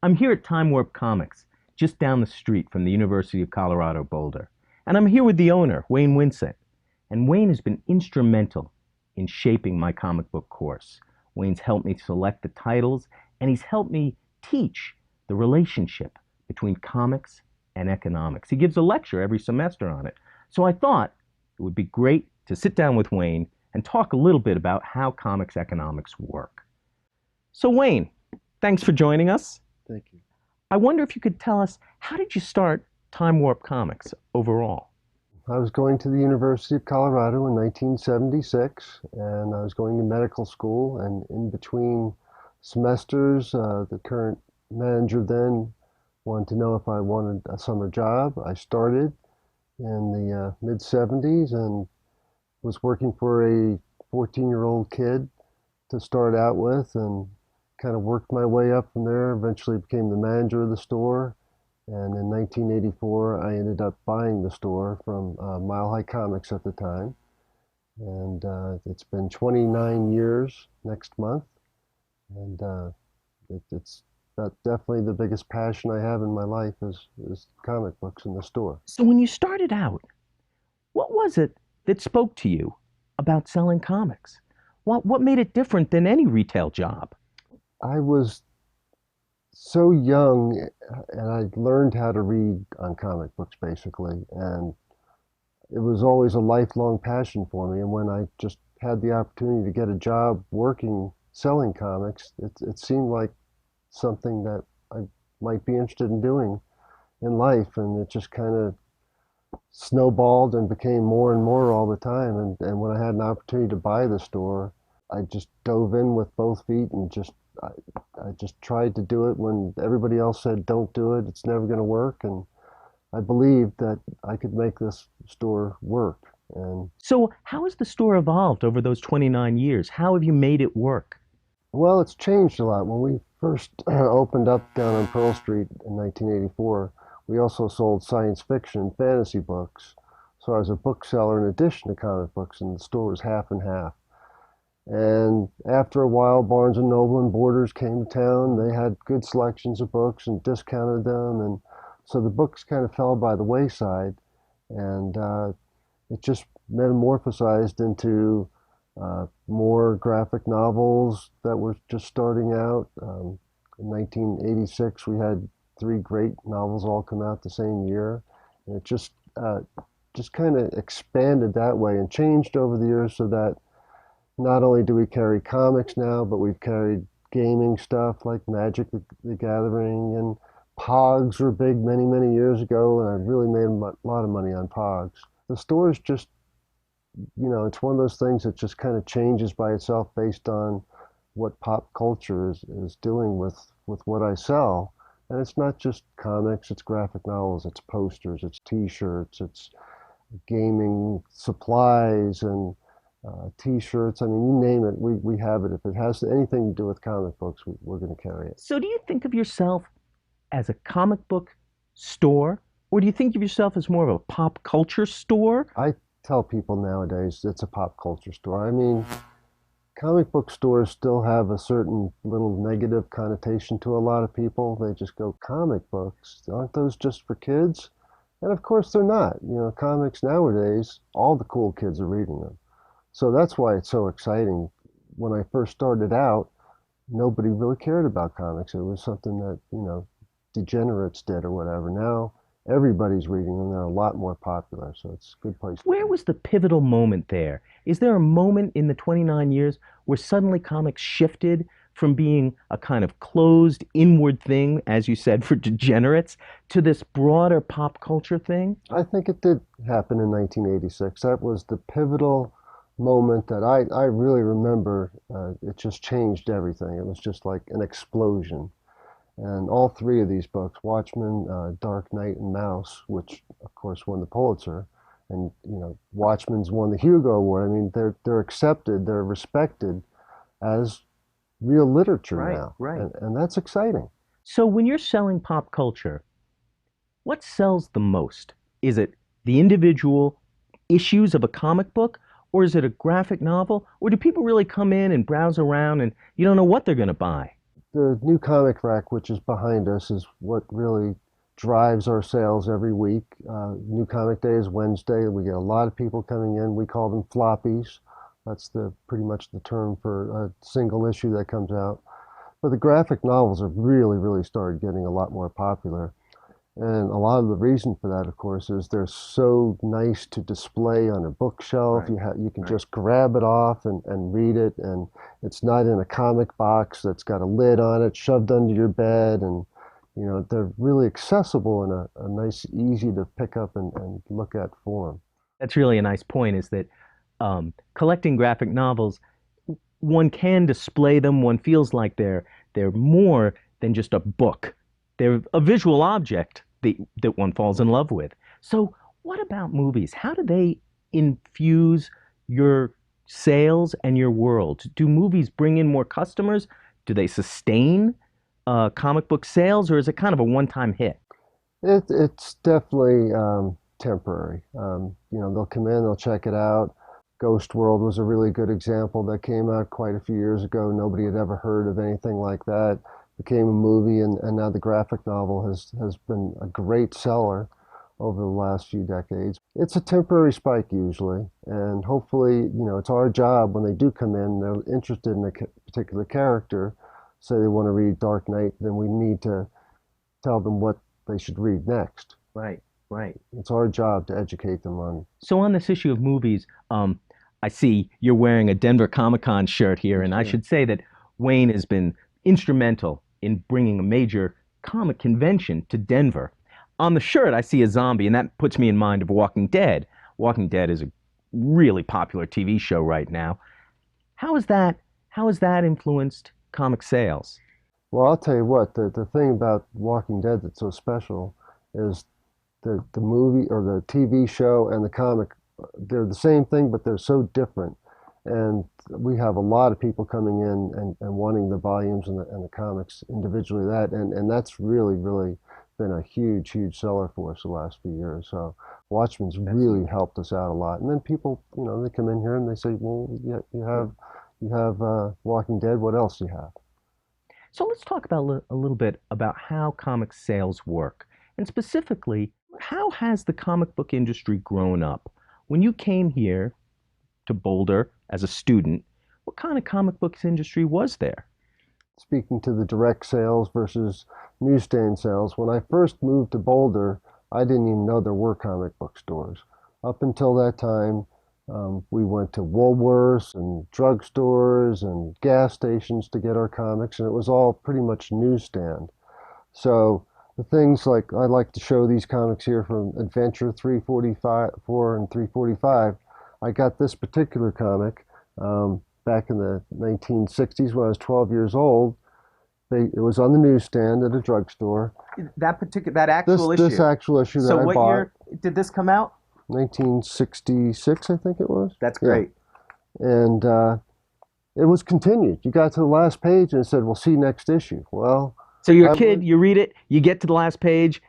I'm here at Time Warp Comics, just down the street from the University of Colorado Boulder. And I'm here with the owner, Wayne Winsett. And Wayne has been instrumental in shaping my comic book course. Wayne's helped me select the titles, and he's helped me teach the relationship between comics and economics. He gives a lecture every semester on it. So I thought it would be great to sit down with Wayne and talk a little bit about how comics economics work. So Wayne, thanks for joining us. Thank you. I wonder if you could tell us, how did you start Time Warp Comics overall? I was going to the University of Colorado in 1976, and I was going to medical school, and in between semesters, the current manager then wanted to know if I wanted a summer job. I started in the mid-70s and was working for a 14-year-old kid to start out with, and kind of worked my way up from there, eventually became the manager of the store. And in 1984, I ended up buying the store from Mile High Comics at the time. And it's been 29 years next month. And it's definitely the biggest passion I have in my life is comic books in the store. So when you started out, what was it that spoke to you about selling comics? What made it different than any retail job? I was so young, and I learned how to read on comic books basically, and it was always a lifelong passion for me. And when I just had the opportunity to get a job working selling comics, it seemed like something that I might be interested in doing in life, and it just kind of snowballed and became more and more all the time. And when I had an opportunity to buy the store, I just dove in with both feet and I just tried to do it when everybody else said, don't do it, it's never going to work. And I believed that I could make this store work. And so how has the store evolved over those 29 years? How have you made it work? well, it's changed a lot. When we first opened up down on Pearl Street in 1984, we also sold science fiction and fantasy books. So I was a bookseller in addition to comic books, and the store was half and half. And after a while, Barnes and Noble and Borders came to town. They had good selections of books and discounted them, and so the books kind of fell by the wayside, and it just metamorphosized into more graphic novels that were just starting out. In 1986, we had 3 great novels all come out the same year, and it just kind of expanded that way and changed over the years, so that not only do we carry comics now, but we've carried gaming stuff like Magic the Gathering, and Pogs were big many, many years ago, and I really made a lot of money on Pogs. The store is just, it's one of those things that just kind of changes by itself based on what pop culture is doing with what I sell. And it's not just comics, it's graphic novels, it's posters, it's t-shirts, it's gaming supplies, and t-shirts. I mean, you name it, we have it. If it has anything to do with comic books, we're going to carry it. So do you think of yourself as a comic book store, or do you think of yourself as more of a pop culture store? I tell people nowadays it's a pop culture store. I mean, comic book stores still have a certain little negative connotation to a lot of people. They just go, comic books, aren't those just for kids? And of course they're not. Comics nowadays, all the cool kids are reading them. So that's why it's so exciting. When I first started out, nobody really cared about comics. It was something that, degenerates did or whatever. Now everybody's reading them. They're a lot more popular, so it's a good place. Where was the pivotal moment there? Is there a moment in the 29 years where suddenly comics shifted from being a kind of closed inward thing, as you said, for degenerates, to this broader pop culture thing? I think it did happen in 1986. That was the pivotal moment that I really remember. It just changed everything. It was just like an explosion. And all 3 of these books, Watchmen, Dark Knight, and Mouse, which of course won the Pulitzer, and Watchmen's won the Hugo Award. I mean, they're accepted, they're respected as real literature now. Right. And that's exciting. So when you're selling pop culture, what sells the most? Is it the individual issues of a comic book, or is it a graphic novel, or do people really come in and browse around and you don't know what they're going to buy? The new comic rack, which is behind us, is what really drives our sales every week. New Comic Day is Wednesday, and we get a lot of people coming in. We call them floppies. That's the pretty much the term for a single issue that comes out. But the graphic novels have really started getting a lot more popular. And a lot of the reason for that, of course, is they're so nice to display on a bookshelf. Right. You can Right. just grab it off and read it, and it's not in a comic box that's got a lid on it, shoved under your bed, and they're really accessible in a nice, easy to pick up and look at form. That's really a nice point, is that collecting graphic novels, one can display them. One feels like they're more than just a book. They're a visual object that one falls in love with. So, what about movies? How do they infuse your sales and your world? Do movies bring in more customers? Do they sustain comic book sales, or is it kind of a one-time hit? It's definitely temporary. They'll come in, they'll check it out. Ghost World was a really good example that came out quite a few years ago. Nobody had ever heard of anything like that. Became a movie, and now the graphic novel has been a great seller over the last few decades. It's a temporary spike usually, and hopefully, it's our job when they do come in, they're interested in a particular character, say they want to read Dark Knight, then we need to tell them what they should read next. Right, right. It's our job to educate them on. So on this issue of movies, I see you're wearing a Denver Comic Con shirt here, and I Sure. should say that Wayne has been instrumental in bringing a major comic convention to Denver. On the shirt, I see a zombie, and that puts me in mind of Walking Dead. Walking Dead is a really popular TV show right now. How is that? How has that influenced comic sales? Well, I'll tell you what, the thing about Walking Dead that's so special is the movie or the TV show and the comic, they're the same thing, but they're so different. And we have a lot of people coming in and wanting the volumes and the comics individually, and that's really been a huge seller for us the last few years. So Watchmen's really helped us out a lot. And then people, they come in here and they say, well, yeah, you have Walking Dead. What else do you have? So let's talk about a little bit about how comic sales work. And specifically, how has the comic book industry grown up? When you came here to Boulder as a student, what kind of comic books industry was there? Speaking to the direct sales versus newsstand sales, when I first moved to Boulder, I didn't even know there were comic book stores. Up until that time, we went to Woolworths and drugstores and gas stations to get our comics, and it was all pretty much newsstand. So the things like I like to show these comics here from Adventure 345, 4 and 345. I got this particular comic back in the 1960s when I was 12 years old. It was on the newsstand at a drugstore. That actual This actual issue that So I what bought, year did this come out? 1966, I think it was. That's Yeah. great. And it was continued. You got to the last page and it said, "We'll see you next issue." Well, So you're a I kid, went, you read it, you get to the last page,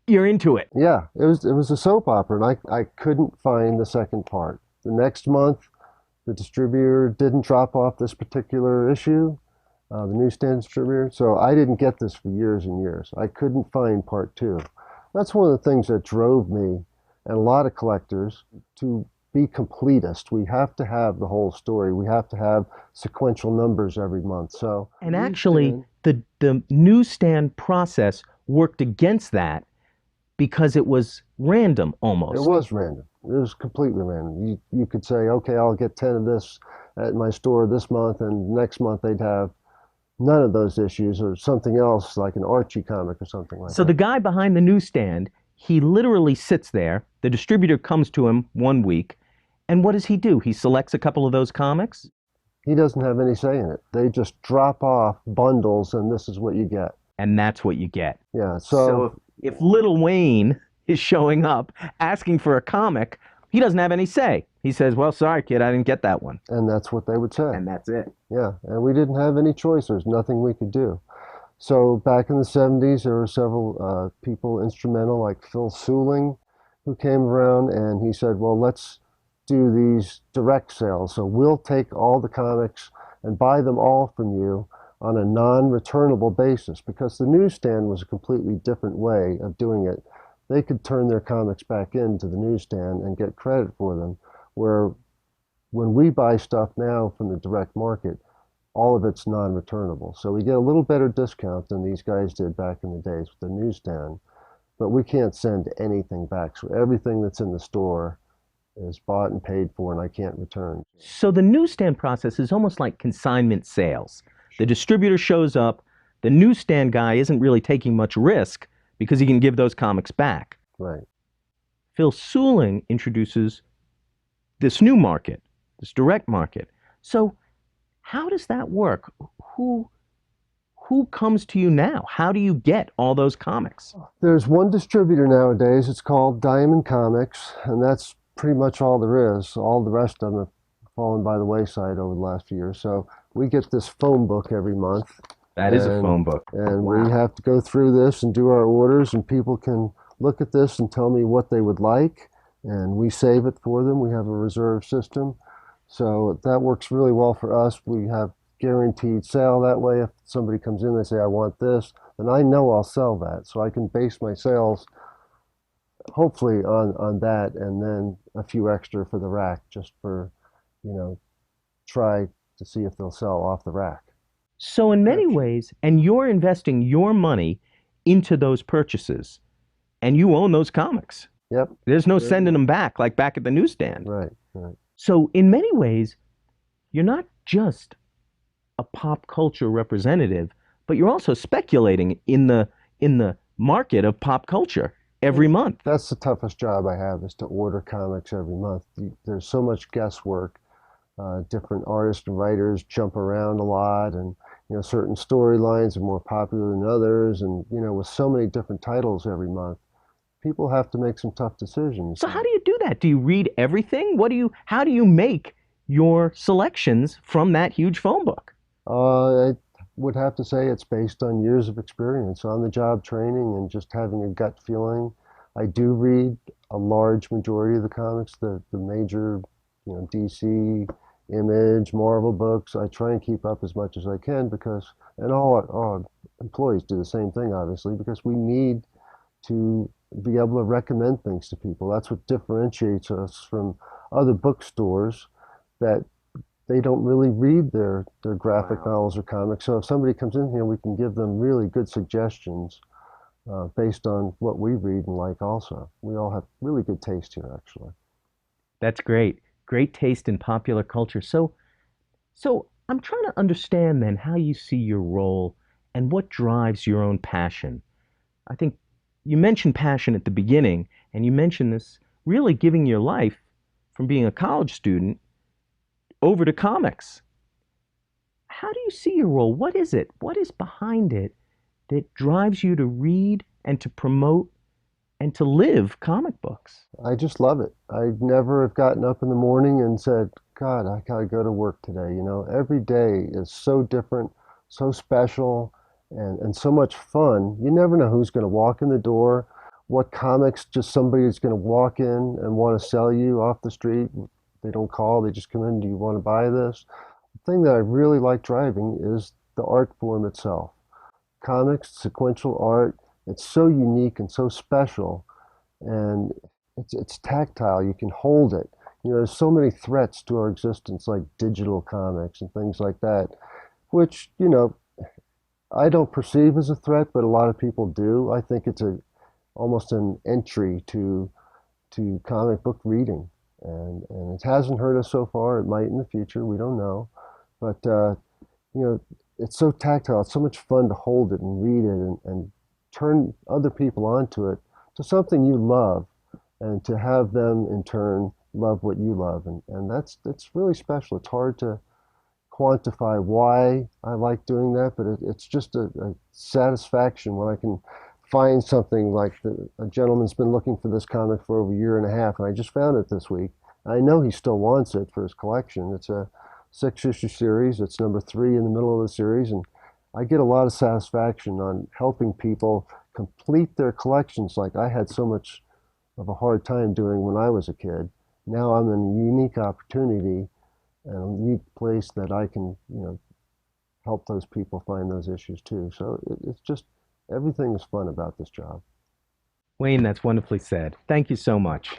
you're into it. yeah, it was a soap opera, and I couldn't find the second part. The next month, the distributor didn't drop off this particular issue, the newsstand distributor. So I didn't get this for years and years. I couldn't find part two. That's one of the things that drove me and a lot of collectors to be completist. We have to have the whole story. We have to have sequential numbers every month. So And actually, the newsstand process worked against that because it was random it almost. was random. It was completely random. You could say, okay, I'll get 10 of this at my store this month, and next month they'd have none of those issues or something else like an Archie comic or something like So that. the guy behind the newsstand, he literally sits there. The distributor comes to him one week, and what does he do? He selects a couple of those comics, He doesn't have any say in it. They just drop off bundles, and this is what you get. and that's what you get. Yeah. So So if Little Wayne is showing up asking for a comic, he doesn't have any say. He says, "Well, sorry, kid, I didn't get that one." and that's what they would say. And that's it. Yeah, and we didn't have any choice. There's nothing we could do. So back in the 70s, there were several people instrumental, like Phil Suling, who came around and he said, well, let's do these direct sales. So we'll take all the comics and buy them all from you. on a non-returnable basis, because the newsstand was a completely different way of doing it. They could turn their comics back into the newsstand and get credit for them, where when we buy stuff now from the direct market, all of it's non-returnable. So we get a little better discount than these guys did back in the days with the newsstand, but we can't send anything back. So everything that's in the store is bought and paid for, and I can't return. So the newsstand process is almost like consignment sales. The distributor shows up, the newsstand guy isn't really taking much risk because he can give those comics back. Right. Phil Suling introduces this new market, this direct market. So how does that work? Who who comes to you now? How do you get all those comics? There's one distributor nowadays. It's called Diamond Comics, and that's pretty much all there is. All the rest of them have fallen by the wayside over the last few years. So we get this phone book every month. That is a phone book. And Wow. we have to go through this and do our orders, and people can look at this and tell me what they would like, and we save it for them. We have a reserve system. So that works really well for us. We have guaranteed sale that way. If somebody comes in, they say, I want this, then I know I'll sell that. So I can base my sales hopefully on that, and then a few extra for the rack, just for, try to see if they'll sell off the rack. So in many ways, and you're investing your money into those purchases, and you own those comics. Yep. There's no sending them back like back at the newsstand. Right, right. So in many ways, you're not just a pop culture representative, but you're also speculating in the market of pop culture every month. That's the toughest job I have, is to order comics every month. There's so much guesswork. Different artists and writers jump around a lot, and certain storylines are more popular than others, and with so many different titles every month, people have to make some tough decisions. So how do you do that? Do you read everything? How do you make your selections from that huge phone book? I would have to say it's based on years of experience, on-the-job training, and just having a gut feeling. I do read a large majority of the comics, the major, DC, Image, Marvel books. I try and keep up as much as I can, and all our employees do the same thing, obviously, because we need to be able to recommend things to people. That's what differentiates us from other bookstores, that they don't really read their graphic novels or comics. So if somebody comes in here, we can give them really good suggestions based on what we read and like also. We all have really good taste here, actually. That's great. Great taste in popular culture. So I'm trying to understand then how you see your role and what drives your own passion. I think you mentioned passion at the beginning, and you mentioned this really giving your life from being a college student over to comics. How do you see your role? What is it? What is behind it that drives you to read and to promote and to live comic books? I just love it. I never have gotten up in the morning and said, God, I gotta go to work today. Every day is so different, so special, and so much fun. You never know who's going to walk in the door, what comics just somebody is going to walk in and want to sell you off the street. They don't call, they just come in, do you want to buy this? The thing that I really like driving is the art form itself. Comics, sequential art, it's so unique and so special, and it's tactile. You can hold it. There's so many threats to our existence, like digital comics and things like that, which, I don't perceive as a threat, but a lot of people do. I think it's almost an entry to comic book reading, and it hasn't hurt us so far. It might in the future. We don't know, but it's so tactile. It's so much fun to hold it and read it, and turn other people onto it, to something you love, and to have them in turn love what you love, and that's really special. It's hard to quantify why I like doing that, but it's just a satisfaction when I can find something like a gentleman's been looking for this comic for over a year and a half, and I just found it this week. I know he still wants it for his collection. It's a 6-issue series. It's number 3 in the middle of the series, and I get a lot of satisfaction on helping people complete their collections like I had so much of a hard time doing when I was a kid. Now I'm in a unique opportunity and a unique place that I can, help those people find those issues too. So it's just everything is fun about this job. Wayne, that's wonderfully said. Thank you so much.